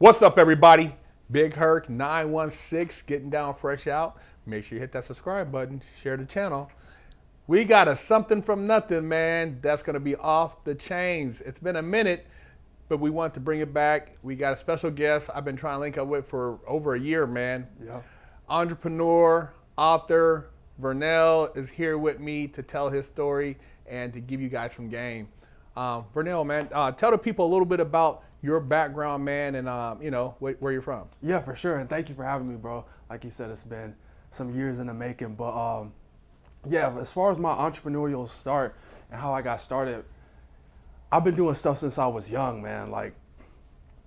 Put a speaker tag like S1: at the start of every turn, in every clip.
S1: What's up, everybody? Big Herc 916 getting down fresh out. Make sure you hit that subscribe button, share the channel. We got a something from nothing, man, that's going to be off the chains. It's been a minute, but we want to bring it back. We got a special guest I've been trying to link up with for over a year, man.
S2: Yeah.
S1: Entrepreneur, author, Vernell is here with me to tell his story and to give you guys some game. Vernell, man, tell the people a little bit about your background, man, and where you're from.
S2: Yeah, for sure. And thank you for having me, bro. Like you said, it's been some years in the making. But yeah, as far as my entrepreneurial start and how I got started, I've been doing stuff since I was young, man. Like,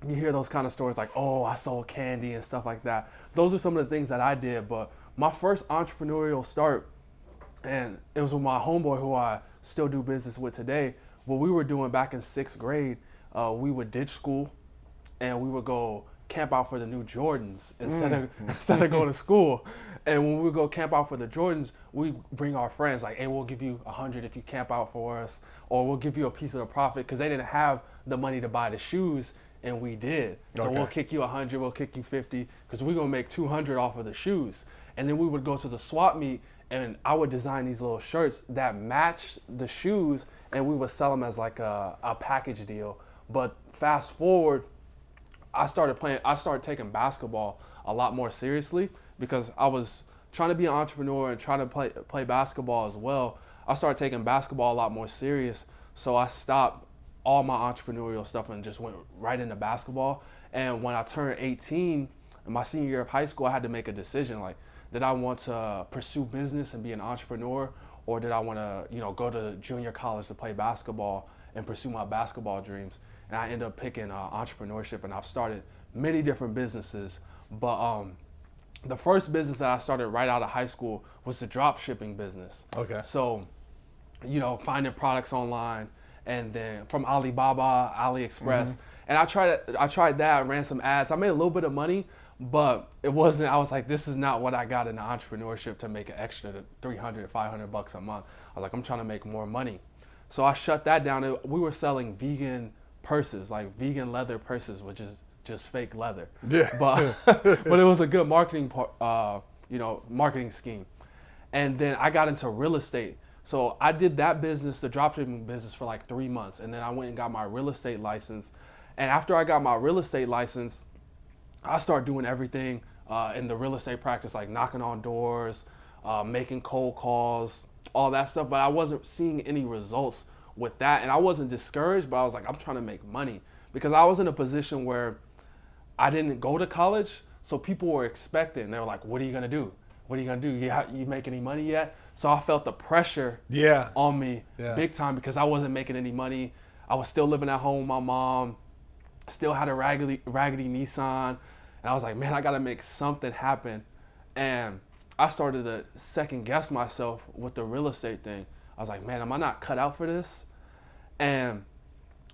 S2: you hear those kind of stories like, oh, I sold candy and stuff like that. Those are some of the things that I did. But my first entrepreneurial start, and it was with my homeboy who I still do business with today. What we were doing back in 6th grade, we would ditch school and we would go camp out for the new Jordans instead of going to school. And when we would go camp out for the Jordans, we bring our friends like, hey, we'll give you 100 if you camp out for us, or we'll give you a piece of the profit, because they didn't have the money to buy the shoes and we did. So
S1: Okay.
S2: we'll kick you 100, we'll kick you 50, because we're gonna make 200 off of the shoes. And then we would go to the swap meet and I would design these little shirts that match the shoes, and we would sell them as like a package deal. But fast forward, I started taking basketball a lot more seriously, because I was trying to be an entrepreneur and trying to play basketball as well. I started taking basketball a lot more serious, so I stopped all my entrepreneurial stuff and just went right into basketball. And when I turned 18, in my senior year of high school, I had to make a decision, like, did I want to pursue business and be an entrepreneur, or did I want to, go to junior college to play basketball and pursue my basketball dreams? And I ended up picking entrepreneurship, and I've started many different businesses. But the first business that I started right out of high school was the drop shipping business.
S1: Okay.
S2: So, finding products online, and then from Alibaba, AliExpress. And I tried that, I ran some ads. I made a little bit of money, but it wasn't, I was like, this is not what I got in entrepreneurship to make an extra $300, $500 a month. I was like, I'm trying to make more money. So I shut that down. We were selling vegan purses, like vegan leather purses, which is just fake leather.
S1: Yeah.
S2: But but it was a good marketing marketing scheme. And then I got into real estate. So I did that business, the dropshipping business, for like 3 months, and then I went and got my real estate license. And after I got my real estate license, I started doing everything in the real estate practice, like knocking on doors, making cold calls, all that stuff. But I wasn't seeing any results with that, and I wasn't discouraged, but I was like, I'm trying to make money, because I was in a position where I didn't go to college, so people were expecting. They were like, what are you gonna do? What are you gonna do? You make any money yet? So I felt the pressure on me big time, because I wasn't making any money. I was still living at home with my mom, still had a raggedy Nissan, and I was like, man, I gotta make something happen. And I started to second guess myself with the real estate thing. I was like, man, am I not cut out for this? And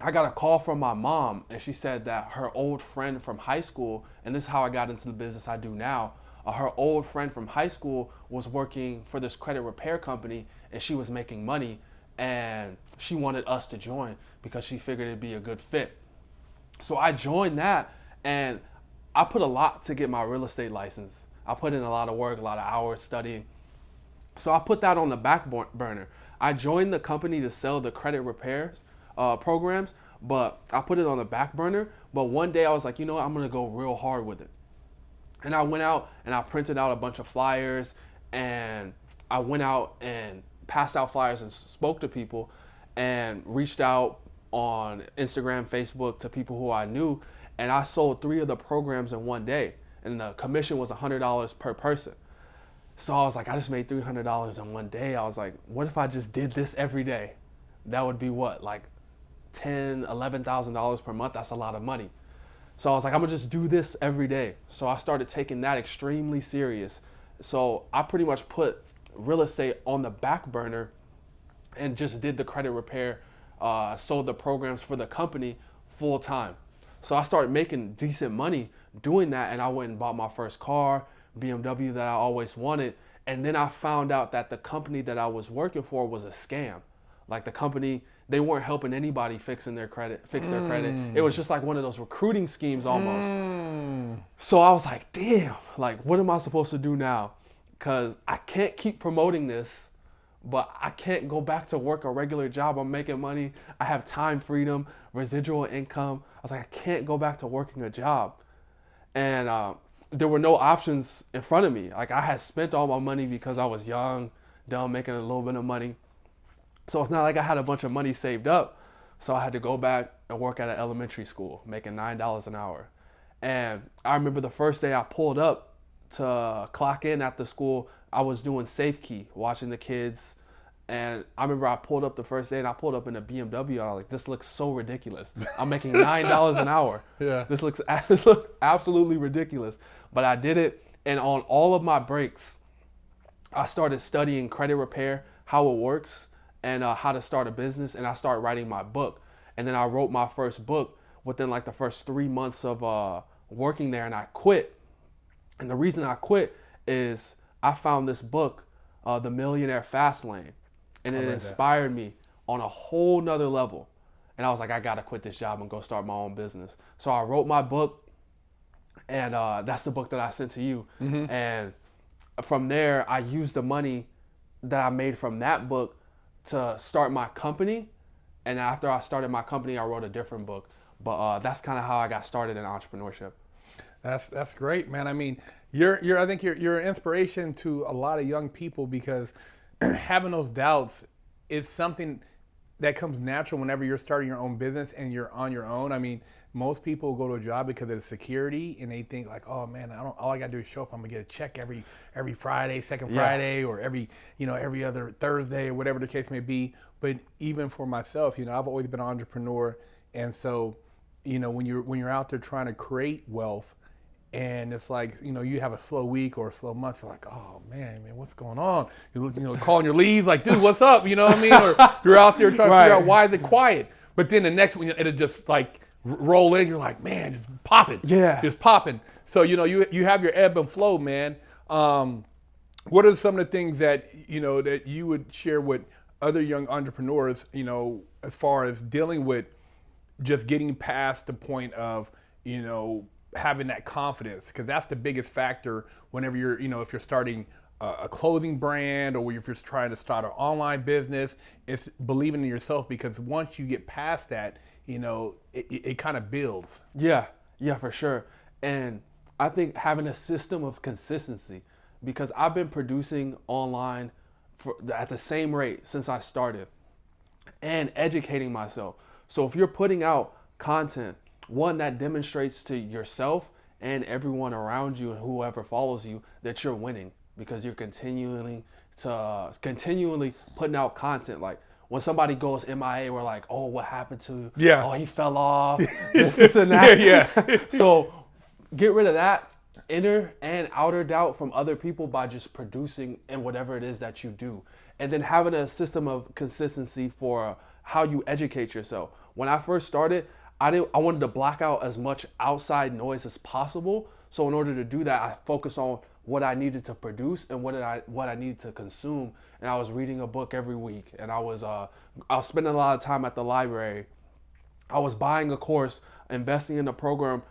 S2: I got a call from my mom, and she said that her old friend from high school, and this is how I got into the business I do now, her old friend from high school was working for this credit repair company, and she was making money, and she wanted us to join because she figured it'd be a good fit. So I joined that, and I put a lot to get my real estate license. I put in a lot of work, a lot of hours studying. So I put that on the back burner. I joined the company to sell the credit repairs programs, but I put it on the back burner. But one day I was like, you know what, I'm gonna go real hard with it. And I went out and I printed out a bunch of flyers, and I went out and passed out flyers and spoke to people and reached out on Instagram, Facebook to people who I knew, and I sold 3 of the programs in one day, and the commission was $100 per person. So I was like, I just made $300 in one day. I was like, what if I just did this every day? That would be what, like $10,000, $11,000 per month? That's a lot of money. So I was like, I'm gonna just do this every day. So I started taking that extremely serious. So I pretty much put real estate on the back burner and just did the credit repair, sold the programs for the company full time. So I started making decent money doing that, and I went and bought my first car, BMW that I always wanted. And then I found out that the company that I was working for was a scam. Like, the company they weren't helping anybody fix their credit. It was just like one of those recruiting schemes almost. So I was like, damn, like, what am I supposed to do now? Because I can't keep promoting this, but I can't go back to work a regular job. I'm making money. I have time freedom, residual income. I was like, I can't go back to working a job. And there were no options in front of me. Like, I had spent all my money because I was young, dumb, making a little bit of money. So it's not like I had a bunch of money saved up. So I had to go back and work at an elementary school, making $9 an hour. And I remember the first day I pulled up to clock in at the school, I was doing safe key, watching the kids. And I remember I pulled up the first day and I pulled up in a BMW. And I was like, this looks so ridiculous. I'm making $9 an hour.
S1: Yeah.
S2: This looks absolutely ridiculous. But I did it. And on all of my breaks, I started studying credit repair, how it works, and how to start a business. And I started writing my book. And then I wrote my first book within like the first 3 months of working there, and I quit. And the reason I quit is I found this book, The Millionaire Fast Lane. And it inspired me on a whole nother level. And I was like, I got to quit this job and go start my own business. So I wrote my book, and that's the book that I sent to you. Mm-hmm. And from there, I used the money that I made from that book to start my company. And after I started my company, I wrote a different book. But that's kind of how I got started in entrepreneurship.
S1: That's great, man. I mean, I think you're an inspiration to a lot of young people, because having those doubts, it's something that comes natural whenever you're starting your own business and you're on your own. I mean, most people go to a job because of the security, and they think like, oh man, all I gotta do is show up. I'm gonna get a check every Friday, second Friday, or every other Thursday, or whatever the case may be. But even for myself, I've always been an entrepreneur, and so, when you're out there trying to create wealth, and it's like, you have a slow week or a slow month, you're like, oh man, what's going on? You look, calling your leads like, dude, what's up? You know what I mean? Or you're out there trying to figure out why is it quiet. But then the next one, it'll just like roll in. You're like, man, it's popping.
S2: Yeah.
S1: It's popping. So, you have your ebb and flow, man. What are some of the things that, that you would share with other young entrepreneurs, as far as dealing with just getting past the point of, having that confidence? Because that's the biggest factor whenever you're, if you're starting a clothing brand, or if you're trying to start an online business, it's believing in yourself, because once you get past that, it kind of builds.
S2: Yeah, for sure. And I think having a system of consistency, because I've been producing online at the same rate since I started, and educating myself. So if you're putting out content, one that demonstrates to yourself and everyone around you and whoever follows you that you're winning, because you're continually putting out content. Like when somebody goes MIA, we're like, oh, what happened to?
S1: Yeah.
S2: Oh, he fell off. this and that.
S1: Yeah.
S2: So get rid of that inner and outer doubt from other people by just producing in whatever it is that you do, and then having a system of consistency for how you educate yourself. When I first started, I wanted to block out as much outside noise as possible. So in order to do that, I focused on what I needed to produce and what I needed to consume. And I was reading a book every week, and I was spending a lot of time at the library. I was buying a course, investing in a program,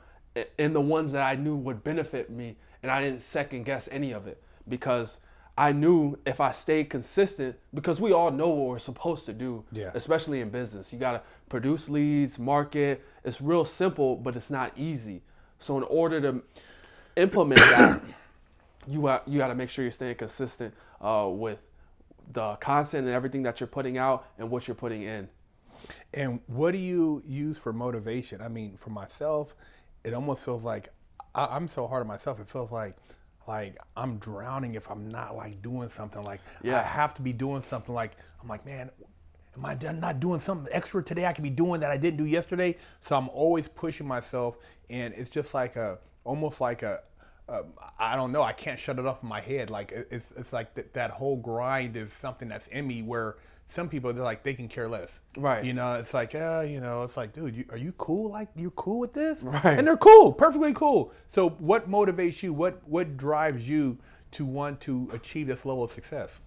S2: in the ones that I knew would benefit me, and I didn't second guess any of it, because I knew if I stayed consistent, because we all know what we're supposed to do, especially in business. You got to produce leads, market. It's real simple, but it's not easy. So in order to implement that, you got to make sure you're staying consistent with the content and everything that you're putting out and what you're putting in.
S1: And what do you use for motivation? I mean, for myself, it almost feels like I'm so hard on myself. It feels like I'm drowning if I'm not like doing something. Like I have to be doing something. Like I'm like, man, am I not doing something extra today I could be doing that I didn't do yesterday? So I'm always pushing myself, and it's just like almost like I don't know. I can't shut it off in my head. Like it's like that whole grind is something that's in me, where some people, they're like, they can care less.
S2: Right.
S1: It's like, it's like, dude, are you cool? Like, you cool with this?
S2: Right.
S1: And they're cool, perfectly cool. So what motivates you? What drives you to want to achieve this level of success?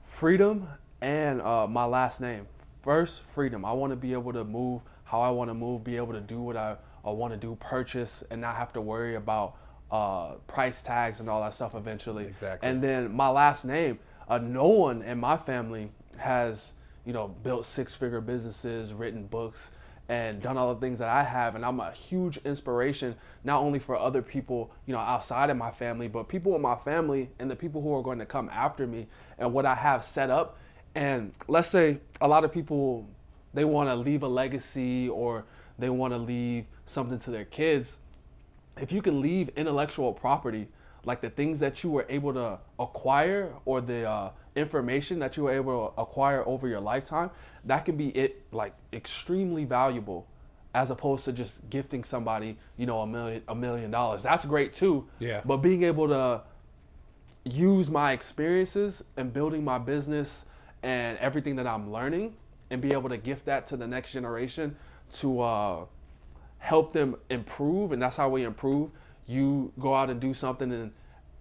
S2: Freedom and my last name, First, freedom. I want to be able to move how I want to move, be able to do what I want to do, purchase, and not have to worry about price tags and all that stuff eventually.
S1: Exactly.
S2: And then my last name, no one in my family has, built six-figure businesses, written books, and done all the things that I have. And I'm a huge inspiration, not only for other people, outside of my family, but people in my family and the people who are going to come after me and what I have set up. And let's say a lot of people, they want to leave a legacy or they want to leave something to their kids. If you can leave intellectual property, like the things that you were able to acquire or the information that you were able to acquire over your lifetime, that can be extremely valuable, as opposed to just gifting somebody, $1 million. That's great too.
S1: Yeah.
S2: But being able to use my experiences and building my business and everything that I'm learning and be able to gift that to the next generation to help them improve. And that's how we improve. You go out and do something and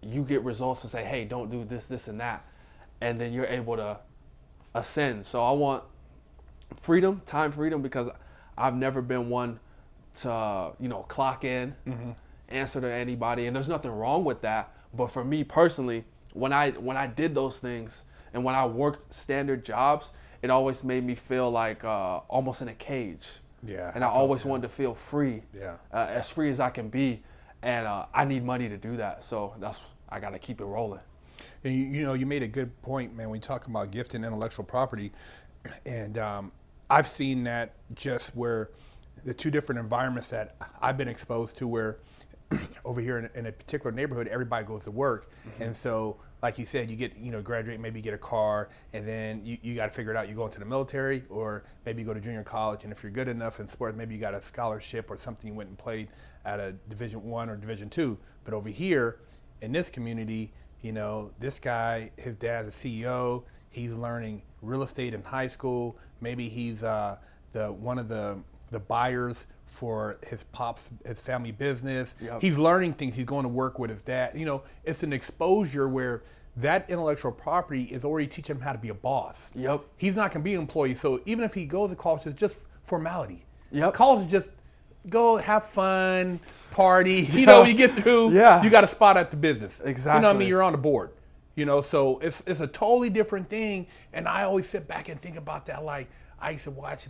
S2: you get results and say, hey, don't do this, this, and that. And then you're able to ascend. So I want freedom, time freedom, because I've never been one to, clock in, answer to anybody. And there's nothing wrong with that. But for me personally, when I did those things and when I worked standard jobs, it always made me feel like almost in a cage.
S1: Yeah.
S2: And I always wanted to feel free,
S1: Yeah.
S2: as free as I can be. And I need money to do that. So I got to keep it rolling.
S1: And you made a good point, man, when you talk about gifting intellectual property. And I've seen that just where the two different environments that I've been exposed to, where over here in a particular neighborhood, everybody goes to work. And so, like you said, you get, graduate, maybe get a car, and then you got to figure it out. You go into the military, or maybe you go to junior college, and if you're good enough in sports, maybe you got a scholarship or something, you went and played at a Division I or Division II. But over here, in this community, this guy, his dad's a CEO, he's learning real estate in high school, maybe he's one of the buyers for his family business.
S2: Yep.
S1: He's learning things. He's going to work with his dad. It's an exposure where that intellectual property is already teaching him how to be a boss.
S2: Yep.
S1: He's not going to be an employee. So even if he goes to college, it's just formality.
S2: Yep.
S1: College is just go have fun, party. When you get through,
S2: Yeah.
S1: you got a spot at the business.
S2: Exactly.
S1: You're on the board. So it's a totally different thing. And I always sit back and think about that. Like, I used to watch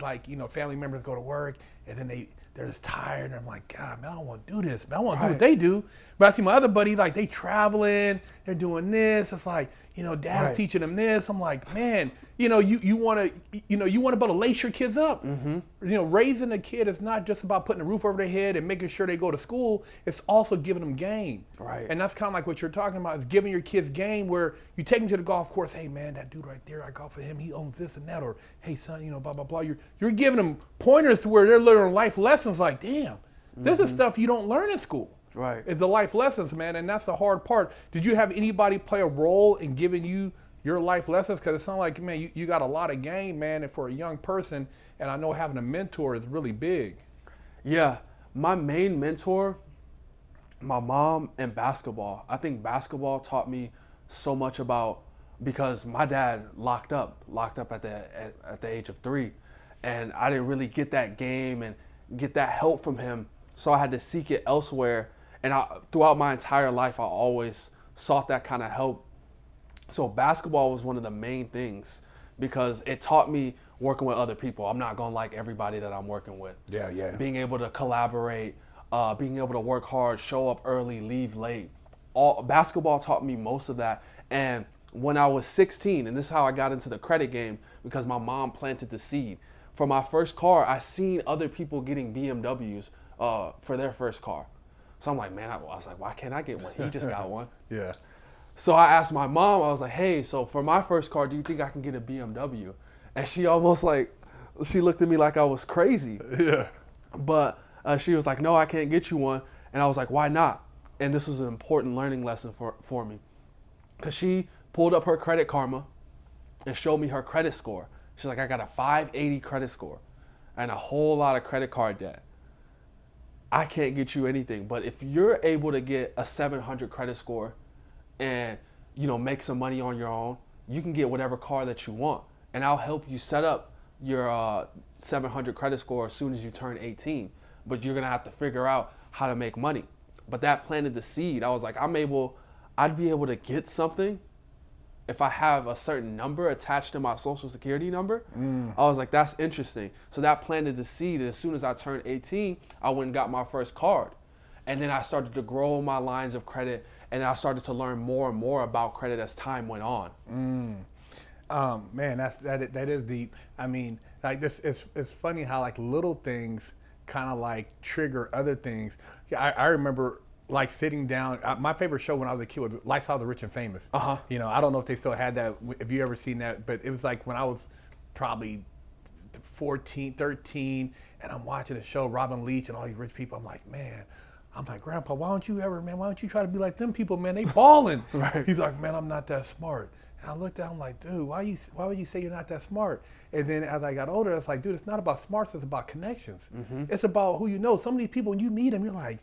S1: family members go to work and then they're just tired, and I'm like, God, man, I don't want to do this, man. I want to do what they do. But I see my other buddy, like, they traveling, they're doing this. It's like, dad is teaching them this. I'm like, man, you want to be able to lace your kids up. Raising a kid is not just about putting a roof over their head and making sure they go to school. It's also giving them game.
S2: Right.
S1: And that's kind of like what you're talking about, is giving your kids game, where you take them to the golf course. Hey, man, that dude right there, I golf with him. He owns this and that. Or, hey, son, blah, blah, blah. You're giving them pointers to where they're learning life lessons. Like, damn, this is stuff you don't learn in school.
S2: Right.
S1: It's the life lessons, man, and that's the hard part. Did you have anybody play a role in giving you your life lessons? Because it sounds like, man, you got a lot of game, man, and for a young person, and I know having a mentor is really big.
S2: Yeah. My main mentor, my mom, and basketball. I think basketball taught me so much about, because my dad locked up at the age of 3, and I didn't really get that game and get that help from him, so I had to seek it elsewhere. And throughout my entire life, I always sought that kind of help. So basketball was one of the main things, because it taught me working with other people. I'm not going to like everybody that I'm working with.
S1: Yeah.
S2: Being able to collaborate, being able to work hard, show up early, leave late. Basketball taught me most of that. And when I was 16, and this is how I got into the credit game, because my mom planted the seed. For my first car, I seen other people getting BMWs for their first car. So I'm like, man, I was like, why can't I get one? He just got one.
S1: Yeah.
S2: So I asked my mom, I was like, hey, so for my first car, do you think I can get a BMW? And she almost she looked at me like I was crazy.
S1: Yeah.
S2: But she was like, no, I can't get you one. And I was like, why not? And this was an important learning lesson for me. Because she pulled up her Credit Karma and showed me her credit score. She's like, I got a 580 credit score and a whole lot of credit card debt. I can't get you anything. But if you're able to get a 700 credit score and, make some money on your own, you can get whatever car that you want. And I'll help you set up your 700 credit score as soon as you turn 18, but you're gonna have to figure out how to make money. But that planted the seed. I was like, I'd be able to get something if I have a certain number attached to my social security number. I was like, that's interesting. So that planted the seed. And as soon as I turned 18, I went and got my first card. And then I started to grow my lines of credit, and I started to learn more and more about credit as time went on.
S1: Man, that is deep. I mean, like this, it's funny how like little things kind of like trigger other things. Yeah, I remember like sitting down. My favorite show when I was a kid was Lifestyle of the Rich and Famous. You know, I don't know if they still had that. If you ever seen that, but it was like when I was probably 14, 13, and I'm watching the show, Robin Leach and all these rich people. I'm like, man. I'm like, Grandpa, why don't you try to be like them people, man? They balling.
S2: Right.
S1: He's like, man, I'm not that smart. And I looked at him like, dude, why would you say you're not that smart? And then as I got older, I was like, dude, it's not about smarts, it's about connections. It's about who you know. Some of these people, when you meet them, you're like,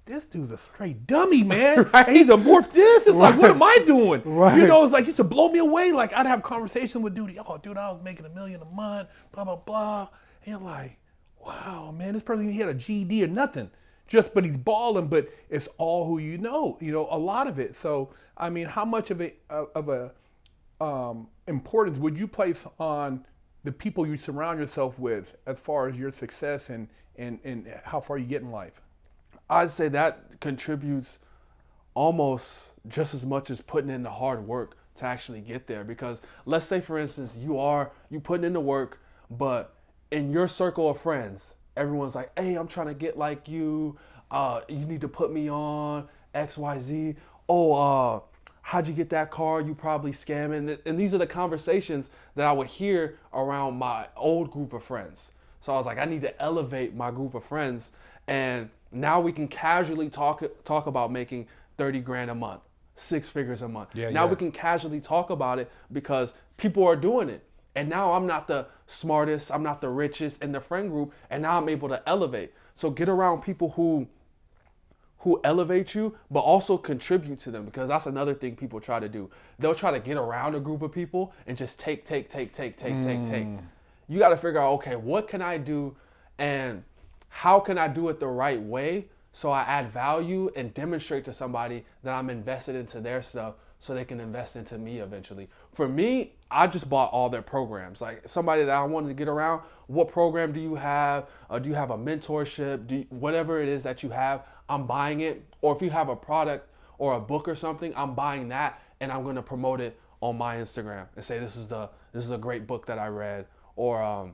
S1: this dude's a straight dummy, man.
S2: Right.
S1: And he's a morph this. It's like, what am I doing?
S2: Right.
S1: You know, it's like, it used to blow me away. Like, I'd have conversations with dude, oh, dude, I was making $1 million a month, blah, blah, blah. And you're like, wow, man, this person, he had a GED or nothing. But he's balling, but it's all who you know, a lot of it. So, I mean, how much of importance would you place on the people you surround yourself with as far as your success and how far you get in life?
S2: I'd say that contributes almost just as much as putting in the hard work to actually get there. Because let's say, for instance, you putting in the work, but in your circle of friends, everyone's like, hey, I'm trying to get like you. You need to put me on XYZ. Oh, how'd you get that car? You probably scamming. And these are the conversations that I would hear around my old group of friends. So I was like, I need to elevate my group of friends. And now we can casually talk about making 30 grand a month, 6 figures a month. Now we can casually talk about it because people are doing it. And now I'm not the smartest, I'm not the richest in the friend group, and now I'm able to elevate. So get around people who elevate you, but also contribute to them, because that's another thing people try to do. They'll try to get around a group of people and just take. You got to figure out, okay, what can I do and how can I do it the right way so I add value and demonstrate to somebody that I'm invested into their stuff so they can invest into me eventually. For me, I just bought all their programs. Like somebody that I wanted to get around, what program do you have? Do you have a mentorship? Whatever it is that you have, I'm buying it. Or if you have a product or a book or something, I'm buying that and I'm going to promote it on my Instagram and say this is a great book that I read, or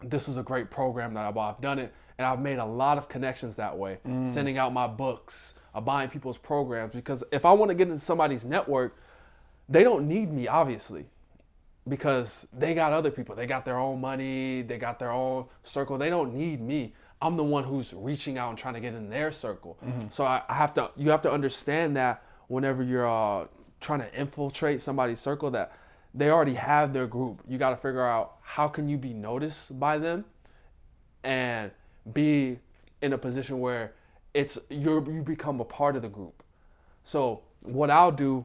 S2: this is a great program that I bought. I've done it and I've made a lot of connections that way, sending out my books, buying people's programs, because if I want to get into somebody's network, they don't need me, obviously, because they got other people. They got their own money. They got their own circle. They don't need me. I'm the one who's reaching out and trying to get in their circle. So you have to understand that whenever you're trying to infiltrate somebody's circle, that they already have their group. You got to figure out how can you be noticed by them and be in a position where you become a part of the group. So what I'll do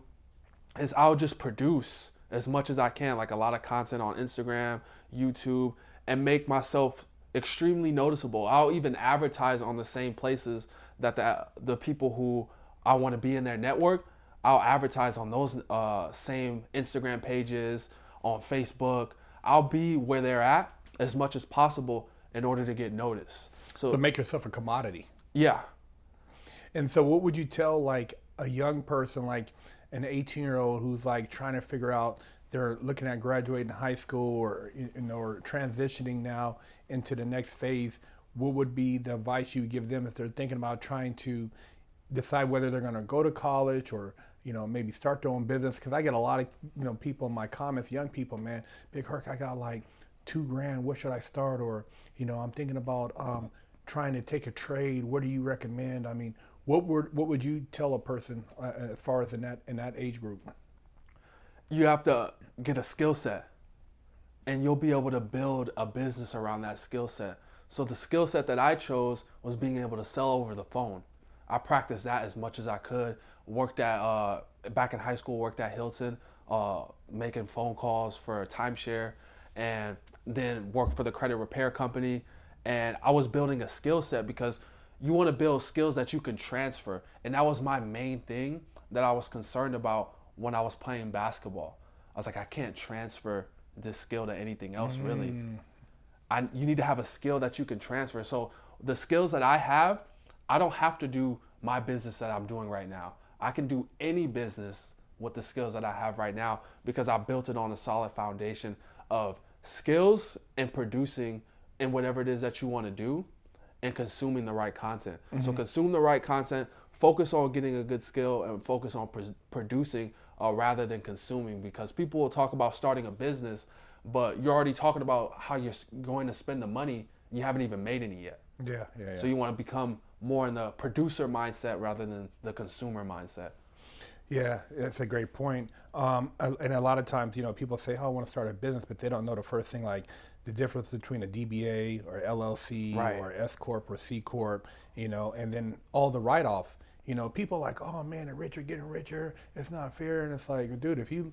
S2: is I'll just produce as much as I can, like a lot of content on Instagram, YouTube, and make myself extremely noticeable. I'll even advertise on the same places that the people who I want to be in their network, I'll advertise on those same Instagram pages, on Facebook. I'll be where they're at as much as possible in order to get noticed.
S1: So make yourself a commodity.
S2: Yeah.
S1: And so what would you tell like a young person, like an 18-year-old who's like trying to figure out, they're looking at graduating high school or or transitioning now into the next phase? What would be the advice you would give them if they're thinking about trying to decide whether they're going to go to college or maybe start their own business? Because I get a lot of people in my comments, young people, man, Big Herc, I got like $2,000. What should I start? Or I'm thinking about trying to take a trade. What do you recommend? I mean, what would you tell a person as far as in that age group?
S2: You have to get a skill set, and you'll be able to build a business around that skill set. So the skill set that I chose was being able to sell over the phone. I practiced that as much as I could. Worked back in high school, worked at Hilton, making phone calls for timeshare. and then worked for the credit repair company. And I was building a skill set because you want to build skills that you can transfer. And that was my main thing that I was concerned about when I was playing basketball. I was like, I can't transfer this skill to anything else, really. You need to have a skill that you can transfer. So the skills that I have, I don't have to do my business that I'm doing right now. I can do any business with the skills that I have right now because I built it on a solid foundation of skills and producing in whatever it is that you want to do and consuming the right content. So consume the right content, focus on getting a good skill, and focus on producing rather than consuming, because people will talk about starting a business, but you're already talking about how you're going to spend the money. You haven't even made any yet.
S1: Yeah.
S2: So you want to become more in the producer mindset rather than the consumer mindset.
S1: Yeah, that's a great point. And a lot of times, people say, "Oh, I want to start a business," but they don't know the first thing, like the difference between a DBA or LLC or S corp or C corp, and then all the write-offs. People are like, "Oh man, the rich are getting richer. It's not fair." And it's like, dude, if you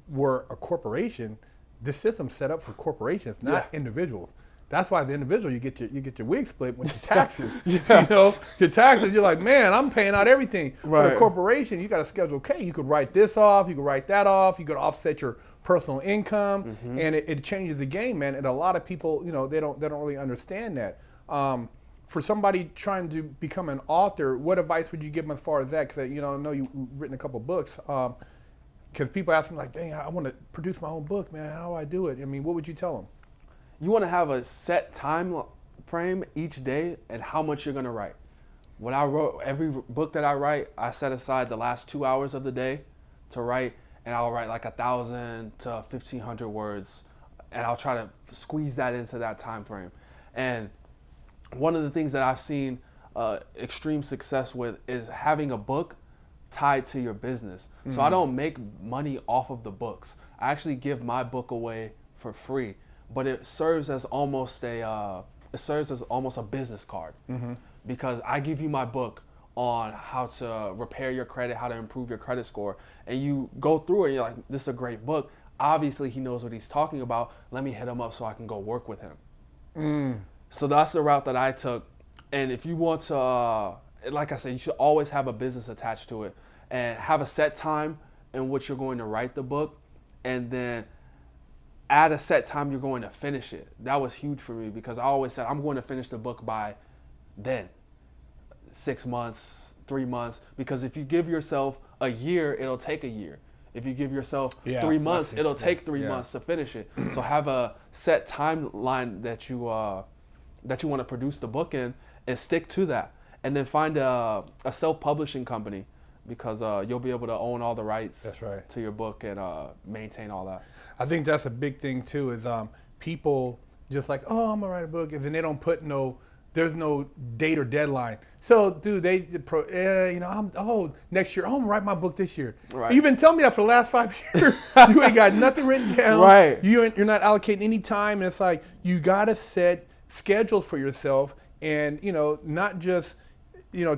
S1: were a corporation, this system's set up for corporations, not individuals. That's why the individual, you get your wig split with your taxes. Your taxes, you're like, man, I'm paying out everything.
S2: Right.
S1: But a corporation, you got a Schedule K. You could write this off, you could write that off, you could offset your personal income, and it changes the game, man. And a lot of people, they don't really understand that. For somebody trying to become an author, what advice would you give them as far as that? Because I know you've written a couple books. Because people ask me like, dang, I want to produce my own book, man. How do I do it? I mean, what would you tell them?
S2: You want to have a set time frame each day and how much you're going to write. When I wrote every book that I write, I set aside the last 2 hours of the day to write, and I'll write like 1,000 to 1,500 words, and I'll try to squeeze that into that time frame. And one of the things that I've seen extreme success with is having a book tied to your business. So I don't make money off of the books. I actually give my book away for free, but it serves as almost a business card, because I give you my book on how to repair your credit, how to improve your credit score, and you go through it and you're like, this is a great book. Obviously he knows what he's talking about. Let me hit him up so I can go work with him. So that's the route that I took. And if you want to, like I said, you should always have a business attached to it and have a set time in which you're going to write the book, and then at a set time you're going to finish it. That was huge for me because I always said I'm going to finish the book by then, 6 months, 3 months, because if you give yourself a year, it'll take a year. If you give yourself 3 months, it'll take 3 months to finish it. So have a set timeline that you want to produce the book in, and stick to that. And then find a self-publishing company, because you'll be able to own all the rights to your book and maintain all that.
S1: I think that's a big thing too, is people just like, oh, I'm gonna write a book, and then they don't put there's no date or deadline. So, dude, next year, I'm gonna write my book this year.
S2: Right.
S1: You've been telling me that for the last 5 years. You ain't got nothing written down.
S2: Right.
S1: You're not allocating any time, and it's like you gotta set schedules for yourself, and not just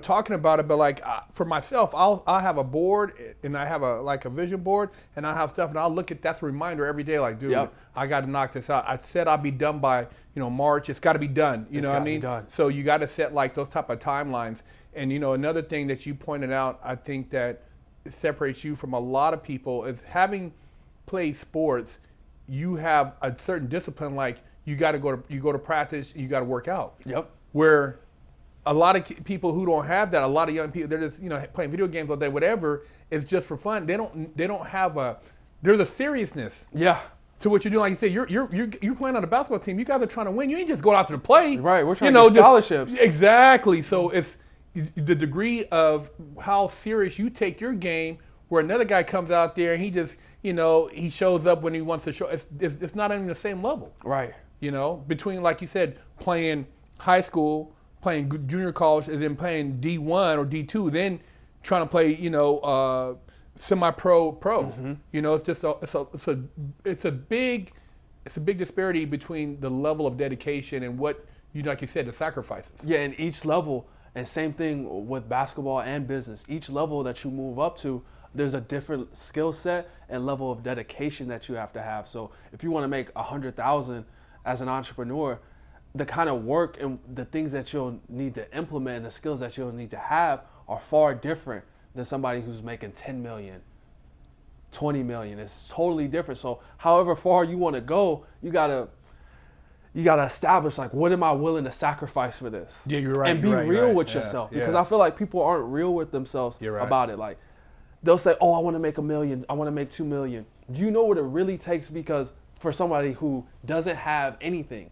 S1: talking about it, but like for myself, I'll have a board, and I have a vision board, and I have stuff, and I'll look at that's a reminder every day. Like, dude, I got to knock this out. I said I'll be done by March. It's got to be done. You know what I mean? So you got to set like those type of timelines. And another thing that you pointed out, I think that separates you from a lot of people is having played sports. You have a certain discipline. Like you go to practice. You got to work out.
S2: Yep.
S1: Where a lot of people who don't have that, a lot of young people, they're just playing video games all day, whatever. It's just for fun. They don't have there's a seriousness.
S2: Yeah.
S1: To what you're doing. Like you said, you're playing on a basketball team. You guys are trying to win. You ain't just go out to play.
S2: Right. We're trying to get scholarships.
S1: Exactly. So it's the degree of how serious you take your game. Where another guy comes out there and he just he shows up when he wants to show. It's not even the same level.
S2: Right.
S1: Between, like you said, playing high school, playing junior college, and then playing D1 or D2, then trying to play, semi-pro. It's just it's a big disparity between the level of dedication and what like you said, the sacrifices.
S2: Yeah, and each level, and same thing with basketball and business. Each level that you move up to, there's a different skill set and level of dedication that you have to have. So if you want to make 100,000 as an entrepreneur, the kind of work and the things that you'll need to implement and the skills that you'll need to have are far different than somebody who's making 10 million, 20 million. It's totally different. So however far you want to go, you gotta establish, like, what am I willing to sacrifice for this?
S1: Yeah, you're right.
S2: And be
S1: you're right,
S2: real
S1: you're right.
S2: with
S1: Yeah,
S2: yourself.
S1: yeah.
S2: Because I feel like people aren't real with themselves
S1: You're right.
S2: about it. Like, they'll say, oh, I want to make $1 million. I want to make $2 million. Do you know what it really takes? Because for somebody who doesn't have anything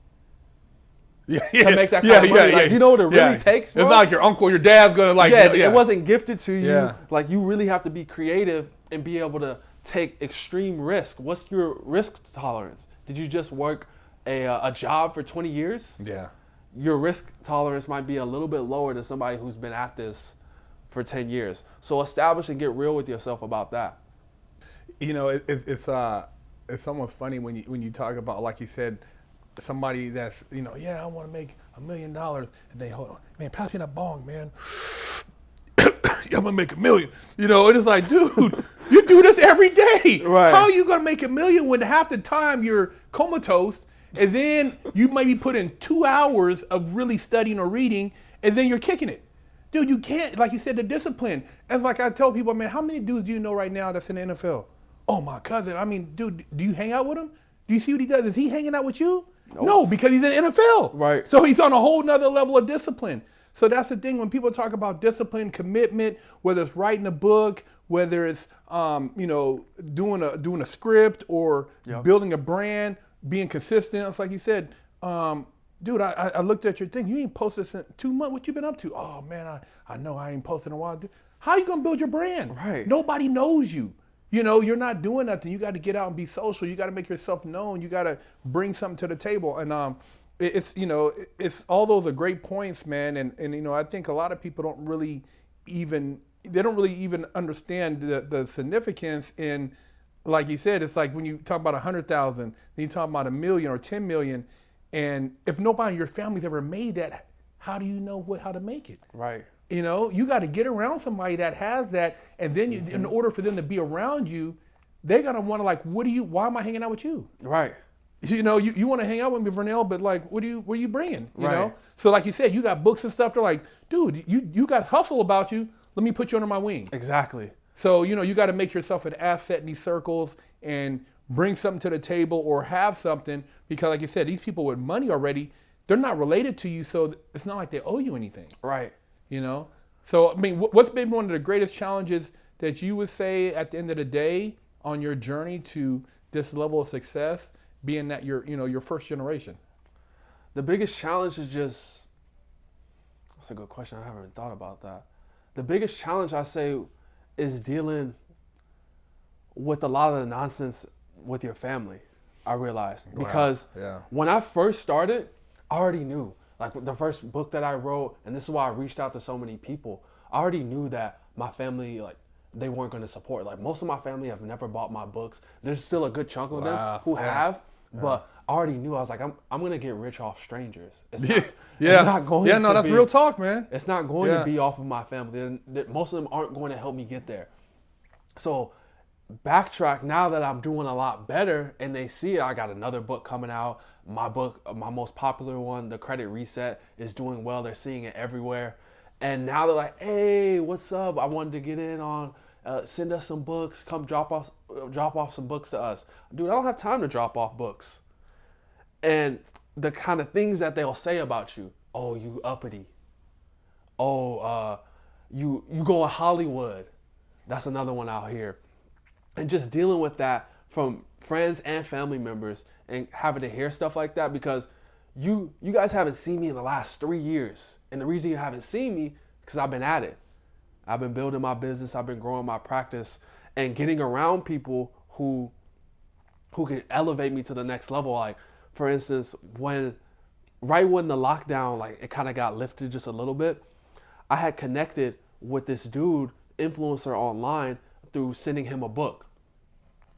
S1: to
S2: make that kind of money, like, do you know what it really takes, bro?
S1: It's not like your uncle, your dad's gonna like.
S2: It wasn't gifted to you.
S1: Yeah.
S2: Like, you really have to be creative and be able to take extreme risk. What's your risk tolerance? Did you just work a job for 20 years?
S1: Yeah.
S2: Your risk tolerance might be a little bit lower than somebody who's been at this for 10 years. So establish and get real with yourself about that.
S1: You know, it's almost funny when you talk about, like you said, somebody that's, you know, I want to make $1 million, and they hold on, man, pass me that bong, man. I'm gonna make $1 million. You know, and it's like, dude, you do this every day.
S2: Right.
S1: How are you gonna make $1 million when half the time you're comatose, and then you maybe put in 2 hours of really studying or reading, and then you're kicking it? Dude, you can't, like you said, the discipline. And like I tell people, man, how many dudes do you know right now that's in the NFL? Oh, my cousin. I mean, dude, do you hang out with him? Do you see what he does? Is he hanging out with you? Nope. No, because he's in the NFL.
S2: Right.
S1: So he's on a whole nother level of discipline. So that's the thing when people talk about discipline, commitment, whether it's writing a book, whether it's doing a script or building a brand, being consistent. It's like you said, dude, I looked at your thing. You ain't posted since 2 months. What you been up to? Oh man, I know I ain't posted in a while. Dude, how you gonna build your brand?
S2: Right.
S1: Nobody knows you. You know, you're not doing nothing. You got to get out and be social. You got to make yourself known. You got to bring something to the table. And it's all those are great points, man. And I think a lot of people don't really even understand the significance in, like you said, it's like when you talk about 100,000, then you talk about 1 million or 10 million. And if nobody in your family's ever made that, how do you know how to make it?
S2: Right.
S1: You know, you got to get around somebody that has that, and then in order for them to be around you, they're gonna want to like, why am I hanging out with you?
S2: Right.
S1: You know, you want to hang out with me, Vernell, but like, what are you bringing? You
S2: Right.
S1: know, so like you said, you got books and stuff. They're like, dude, you got hustle about you. Let me put you under my wing.
S2: Exactly.
S1: So you got to make yourself an asset in these circles and bring something to the table or have something, because like you said, these people with money already, they're not related to you, so it's not like they owe you anything.
S2: Right.
S1: You know, so I mean, what's been one of the greatest challenges that you would say at the end of the day on your journey to this level of success, being that you're first generation?
S2: The biggest challenge is just, that's a good question. I haven't even thought about that. The biggest challenge, I say, is dealing with a lot of the nonsense with your family, I realized. Because when I first started, I already knew. Like the first book that I wrote, and this is why I reached out to so many people, I already knew that my family, like, they weren't going to support. Like, most of my family have never bought my books. There's still a good chunk of them who have, but I already knew. I was like, I'm going to get rich off strangers. It's not going to
S1: that's
S2: be,
S1: real talk, man.
S2: It's not going to be off of my family. Most of them aren't going to help me get there. So backtrack now that I'm doing a lot better, and they see it. I got another book coming out. My book, my most popular one, The Credit Reset, is doing well. They're seeing it everywhere. And now they're like, hey, what's up? I wanted to get in on, send us some books. Come drop off some books to us. Dude, I don't have time to drop off books. And the kind of things that they'll say about you. Oh, you uppity. Oh, you go in Hollywood. That's another one out here. And just dealing with that from friends and family members and having to hear stuff like that, because you guys haven't seen me in the last 3 years. And the reason you haven't seen me, because I've been at it. I've been building my business. I've been growing my practice and getting around people who can elevate me to the next level. Like, for instance, right when the lockdown, like, it kind of got lifted just a little bit, I had connected with this dude, influencer online, through sending him a book.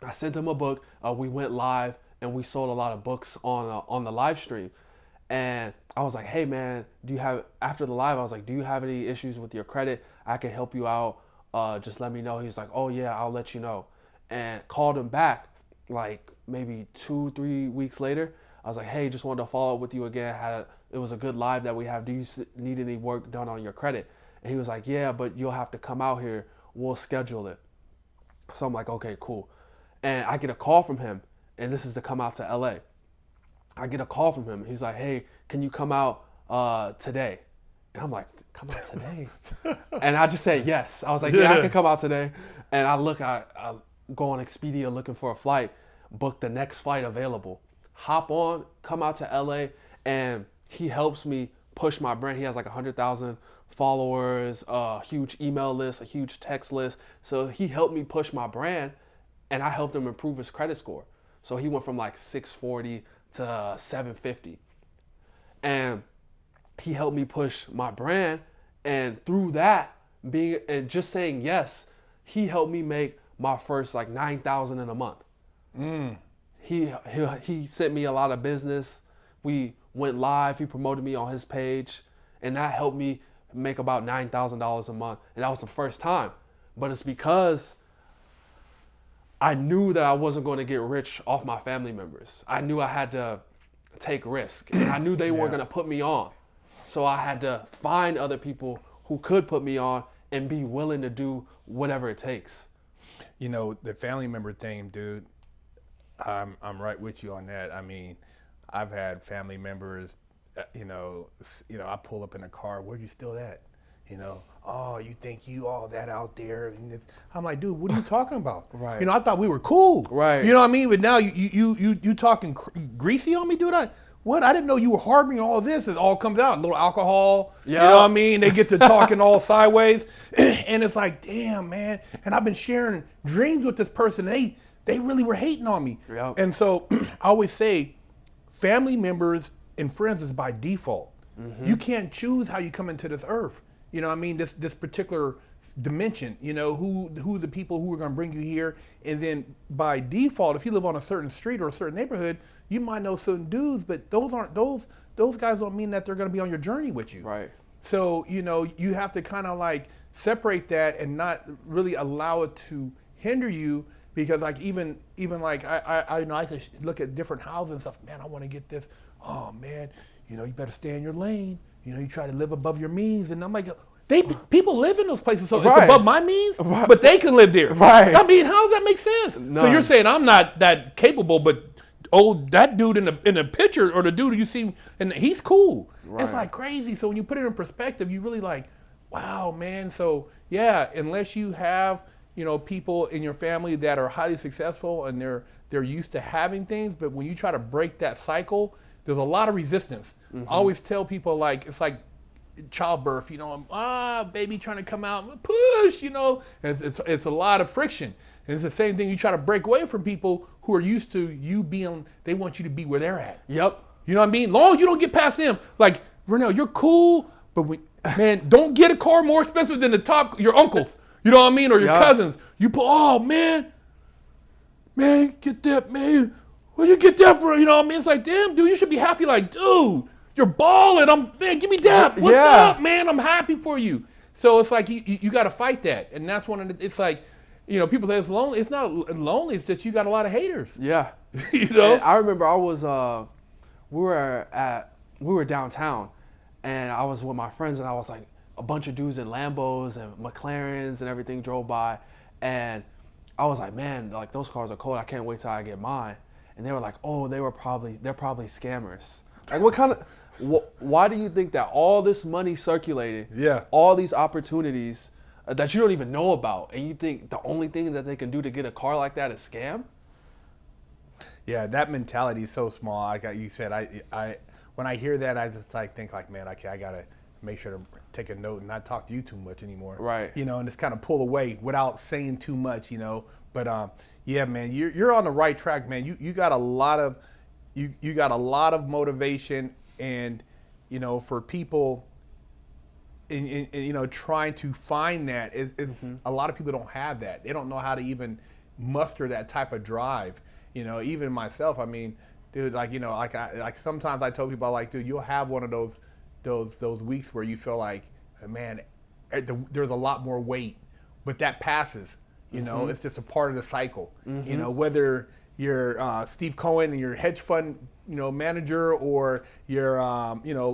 S2: I sent him a book. We went live and we sold a lot of books on the live stream. And I was like, hey man, after the live, I was like, do you have any issues with your credit? I can help you out Just let me know. He's like, oh yeah, I'll let you know. And called him back like maybe 2-3 weeks later. I was like, hey, just wanted to follow up with you again. It was a good live that we have. Do you need any work done on your credit? And he was like, yeah, but you'll have to come out here. We'll schedule it. So I'm like, okay, cool. And I get a call from him, and this is to come out to LA. I get a call from him. He's like, hey, can you come out today? And I'm like, come out today? And I just said yes. I was like, yeah, I can come out today. And I go on Expedia looking for a flight, book the next flight available, hop on, come out to LA, and he helps me push my brand. He has like 100,000 followers, a huge email list, a huge text list. So he helped me push my brand, and I helped him improve his credit score. So he went from like 640 to 750. And he helped me push my brand, and through that, and just saying yes, he helped me make my first like 9,000 in a month. He sent me a lot of business. We went live. He promoted me on his page, and that helped me make about $9,000 a month. And that was the first time. But it's because I knew that I wasn't going to get rich off my family members. I knew I had to take risk, and I knew they weren't going to put me on. So I had to find other people who could put me on and be willing to do whatever it takes.
S1: You know, the family member thing, dude, I'm right with you on that. I mean, I've had family members, I pull up in a car, where you still at? Oh, you think you all that out there? And I'm like, dude, what are you talking about?
S2: Right.
S1: I thought we were cool.
S2: Right.
S1: You know what I mean? But now you talking greasy on me, dude? What? I didn't know you were harboring all of this. It all comes out. A little alcohol.
S2: Yeah.
S1: You know what I mean? They get to talking all sideways. And it's like, damn, man. And I've been sharing dreams with this person. They really were hating on me.
S2: Yep.
S1: And so I always say, family members and friends is by default. Mm-hmm. You can't choose how you come into this earth. You know what I mean? This particular dimension, who the people who are going to bring you here. And then by default, if you live on a certain street or a certain neighborhood, you might know certain dudes, but those guys don't mean that they're going to be on your journey with you.
S2: Right.
S1: So, you have to kind of like separate that and not really allow it to hinder you, because like even like I used to look at different houses and stuff. Man, I want to get this. Oh man, you better stay in your lane. You try to live above your means. And I'm like, people live in those places, so
S2: Right.
S1: it's above my means,
S2: Right.
S1: but they can live there.
S2: Right.
S1: I mean, how does that make sense?
S2: No.
S1: So you're saying I'm not that capable, but that dude in the picture, or the dude you see, and he's cool.
S2: Right.
S1: It's like crazy. So when you put it in perspective, you really like, wow, man. So yeah, unless you have people in your family that are highly successful and they're used to having things, but when you try to break that cycle, there's a lot of resistance.
S2: Mm-hmm.
S1: I always tell people, like, it's like childbirth, baby trying to come out, push, it's a lot of friction. And it's the same thing. You try to break away from people who are used to you being, they want you to be where they're at.
S2: Yep.
S1: You know what I mean? Long as you don't get past them. Like, Vernell, you're cool, but man, don't get a car more expensive than your uncles. You know what I mean? Or your cousins. You put, oh man, get that, man. Where'd you get that from? You know what I mean? It's like, damn, dude, you should be happy. Like, dude, you're balling. Man, give me that. What's up, man? I'm happy for you. So it's like, you got to fight that. And that's it's like, people say it's lonely. It's not lonely. It's just you got a lot of haters.
S2: Yeah.
S1: And
S2: I remember I was, we were downtown, and I was with my friends, and I was like, a bunch of dudes in Lambos and McLarens and everything drove by, and I was like, man, like those cars are cold. I can't wait till I get mine. And they were like, oh, they're probably scammers. Like, what kind of? Why do you think that all this money circulated?
S1: Yeah.
S2: All these opportunities that you don't even know about, and you think the only thing that they can do to get a car like that is scam?
S1: Yeah, that mentality is so small. Like you said, I when I hear that, I just think like, man, okay, I gotta make sure to take a note and not talk to you too much anymore.
S2: Right.
S1: And just kind of pull away without saying too much. But yeah, man, you're on the right track, man. You got a lot of you got a lot of motivation, and for people in trying to find that is a lot of people don't have that. They don't know how to even muster that type of drive. Even myself, I mean, dude, like sometimes I tell people, like, dude, you'll have one of those weeks where you feel like, man, there's a lot more weight but that passes. You know, it's just a part of the cycle. You know, whether you're Steve Cohen and your hedge fund, manager, or you're,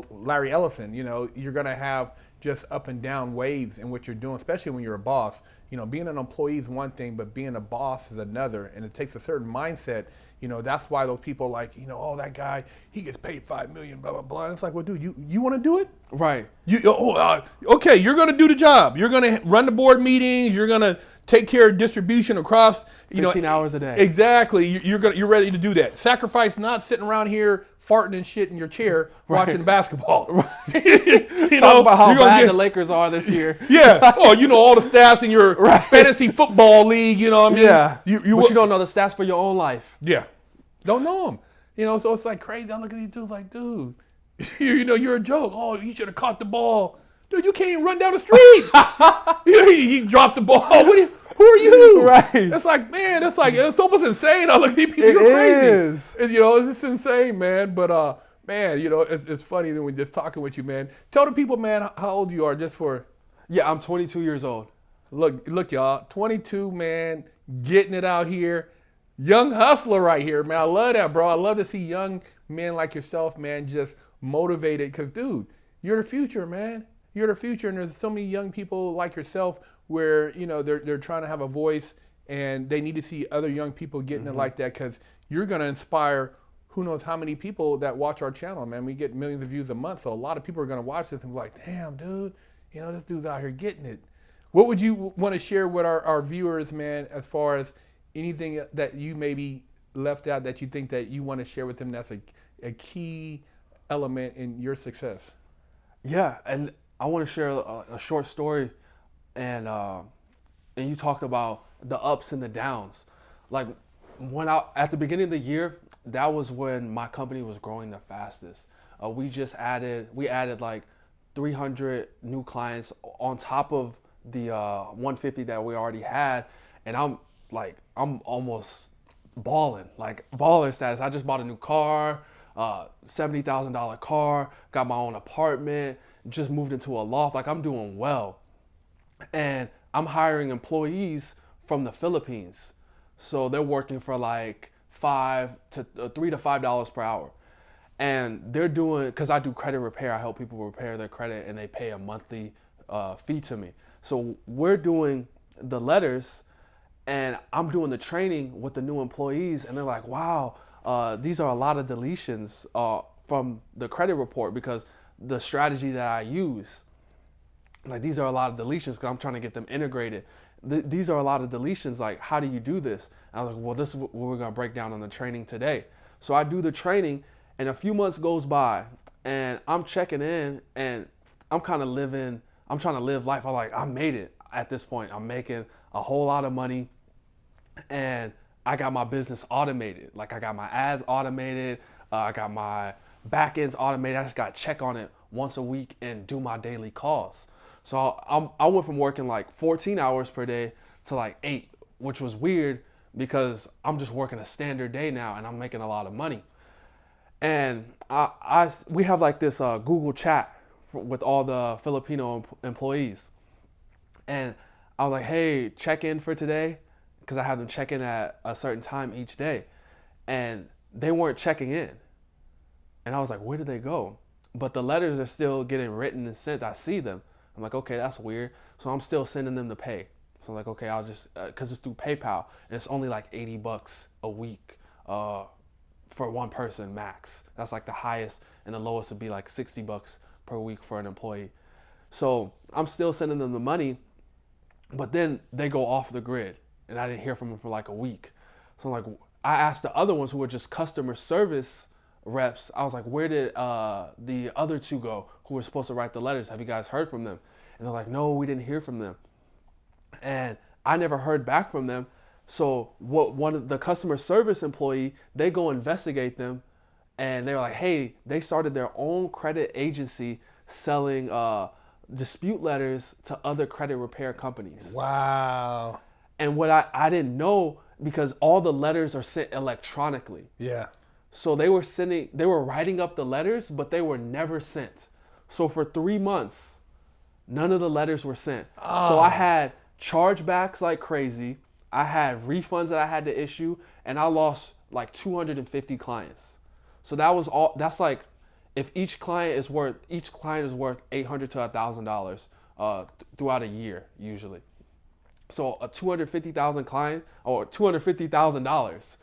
S1: Larry Ellison, you're going to have just up and down waves in what you're doing, especially when you're a boss. Being an employee is one thing, but being a boss is another, and it takes a certain mindset. That's why those people like, oh, that guy, he gets paid $5 million, blah, blah, blah. And it's like, well, dude, you want to do it?
S2: Right.
S1: Okay, you're going to do the job. You're going to run the board meetings. You're going to take care of distribution across,
S2: 15 hours a day.
S1: Exactly. You're ready to do that. Sacrifice not sitting around here farting and shit in your chair watching basketball.
S2: Right. Talk about how bad the Lakers are this year.
S1: Yeah. Oh, all the stats in your fantasy football league. You know what I mean?
S2: Yeah. But you don't know the stats for your own life.
S1: Yeah. Don't know them. So it's like crazy. I look at these dudes like, dude, you're a joke. Oh, you should have caught the ball. Dude, you can't even run down the street. He dropped the ball. Who are you?
S2: Right.
S1: It's like, man, it's almost insane. I look at these people, you're crazy. It's insane, man. But, man, it's funny when we're just talking with you, man. Tell the people, man, how old you are just for.
S2: Yeah, I'm 22 years old.
S1: Look, y'all, 22, man, getting it out here. Young hustler right here, man. I love that, bro. I love to see young men like yourself, man, just motivated. Because, dude, you're the future, man. You're the future, and there's so many young people like yourself where they're trying to have a voice, and they need to see other young people getting it like that, because you're going to inspire who knows how many people that watch our channel, man. We get millions of views a month, so a lot of people are going to watch this and be like, damn, dude, this dude's out here getting it. What would you want to share with our viewers, man, as far as anything that you maybe left out that you think that you want to share with them that's a key element in your success?
S2: Yeah, and I want to share a short story, and you talked about the ups and the downs. Like at the beginning of the year, that was when my company was growing the fastest. We added like 300 new clients on top of the 150 that we already had, and I'm almost balling, like baller status. I just bought a new car, $70,000 car, got my own apartment. Just moved into a loft. Like, I'm doing well. And I'm hiring employees from the Philippines. So they're working for like $3 to $5 per hour. And they're doing, because I do credit repair, I help people repair their credit, and they pay a monthly fee to me. So we're doing the letters, and I'm doing the training with the new employees, and they're like, wow, these are a lot of deletions from the credit report, because the strategy that I use, like, these are a lot of deletions because I'm trying to get them integrated. These are a lot of deletions. Like, how do you do this? And I was like, well, this is what we're going to break down on the training today. So I do the training, and a few months goes by, and I'm checking in, and I'm trying to live life. I'm like, I made it at this point. I'm making a whole lot of money, and I got my business automated. Like, I got my ads automated. I got my back end's automated. I just got to check on it once a week and do my daily calls. So I went from working like 14 hours per day to like 8, which was weird because I'm just working a standard day now and I'm making a lot of money. And we have like this Google chat with all the Filipino employees. And I was like, hey, check in for today, because I have them check in at a certain time each day. And they weren't checking in. And I was like, where did they go? But the letters are still getting written and sent. I see them. I'm like, okay, that's weird. So I'm still sending them the pay. So I'm like, okay, I'll just, because it's through PayPal. And it's only like $80 a week for one person max. That's like the highest. And the lowest would be like $60 per week for an employee. So I'm still sending them the money. But then they go off the grid. And I didn't hear from them for like a week. So I'm like, I asked the other ones who were just customer service reps, I was like, where did the other two go who were supposed to write the letters? Have you guys heard from them? And they're like, no, we didn't hear from them. And I never heard back from them. So one of the customer service employee, they go investigate them, and they're like, hey, they started their own credit agency selling dispute letters to other credit repair companies.
S1: Wow.
S2: And what I didn't know, because all the letters are sent electronically.
S1: Yeah.
S2: So they were writing up the letters, but they were never sent. So for 3 months, none of the letters were sent. Oh. So I had chargebacks like crazy. I had refunds that I had to issue, and I lost like 250 clients. So that was all. That's like, if each client is worth $800 to $1,000 throughout a year usually. So a 250,000 client or $250,000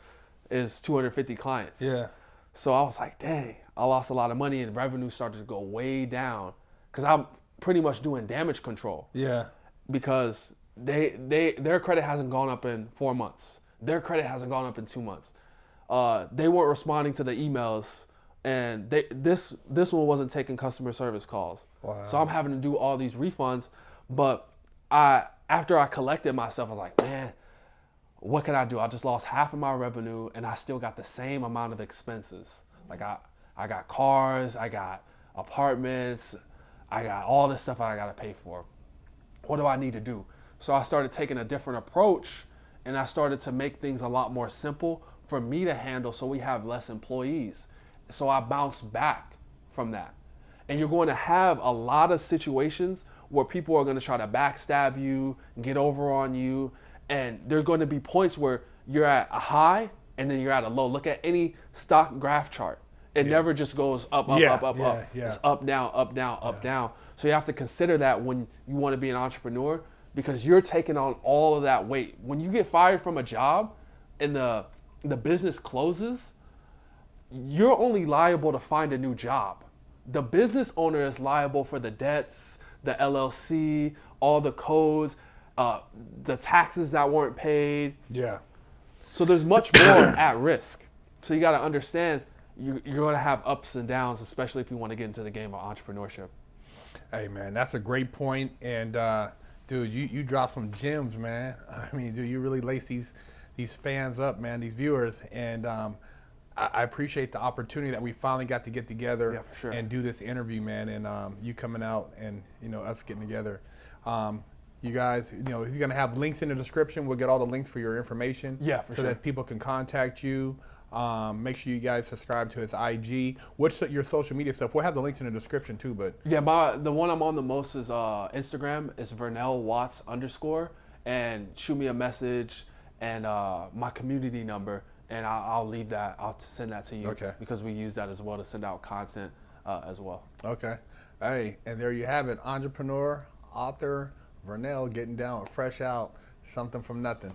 S2: is 250 clients.
S1: Yeah.
S2: So I was like, dang, I lost a lot of money, and revenue started to go way down because I'm pretty much doing damage control.
S1: Yeah.
S2: Because their credit hasn't gone up in 4 months. Their credit hasn't gone up in 2 months. They weren't responding to the emails, and this one wasn't taking customer service calls.
S1: Wow.
S2: So I'm having to do all these refunds. But after I collected myself, I was like, man, what can I do? I just lost half of my revenue, and I still got the same amount of expenses. Like I got cars, I got apartments, I got all this stuff I got to pay for. What do I need to do? So I started taking a different approach, and I started to make things a lot more simple for me to handle so we have less employees. So I bounced back from that. And you're going to have a lot of situations where people are going to try to backstab you, get over on you, and there's going to be points where you're at a high and then you're at a low. Look at any stock graph chart. It never just goes up, up.
S1: Yeah.
S2: It's up, down, up, down, up, down. So you have to consider that when you want to be an entrepreneur, because you're taking on all of that weight. When you get fired from a job and the business closes, you're only liable to find a new job. The business owner is liable for the debts, the LLC, all the codes, the taxes that weren't paid.
S1: Yeah.
S2: So there's much more at risk. So you got to understand you're going to have ups and downs, especially if you want to get into the game of entrepreneurship.
S1: Hey, man, that's a great point. And, dude, you dropped some gems, man. I mean, dude, you really lace these fans up, man, these viewers. And I appreciate the opportunity that we finally got to get together and do this interview, man. And you coming out and, us getting together. You guys, you're going to have links in the description. We'll get all the links for your information.
S2: Yeah,
S1: so that people can contact you. Make sure you guys subscribe to his IG. What's your social media stuff? We'll have the links in the description too. But
S2: yeah, the one I'm on the most is Instagram. It's Vernell Watts _, and shoot me a message and my community number, and I'll leave that. I'll send that to you.
S1: Okay.
S2: Because we use that as well to send out content as well.
S1: Okay. Hey, and there you have it. Entrepreneur, author, Vernell getting down, fresh out, something from nothing.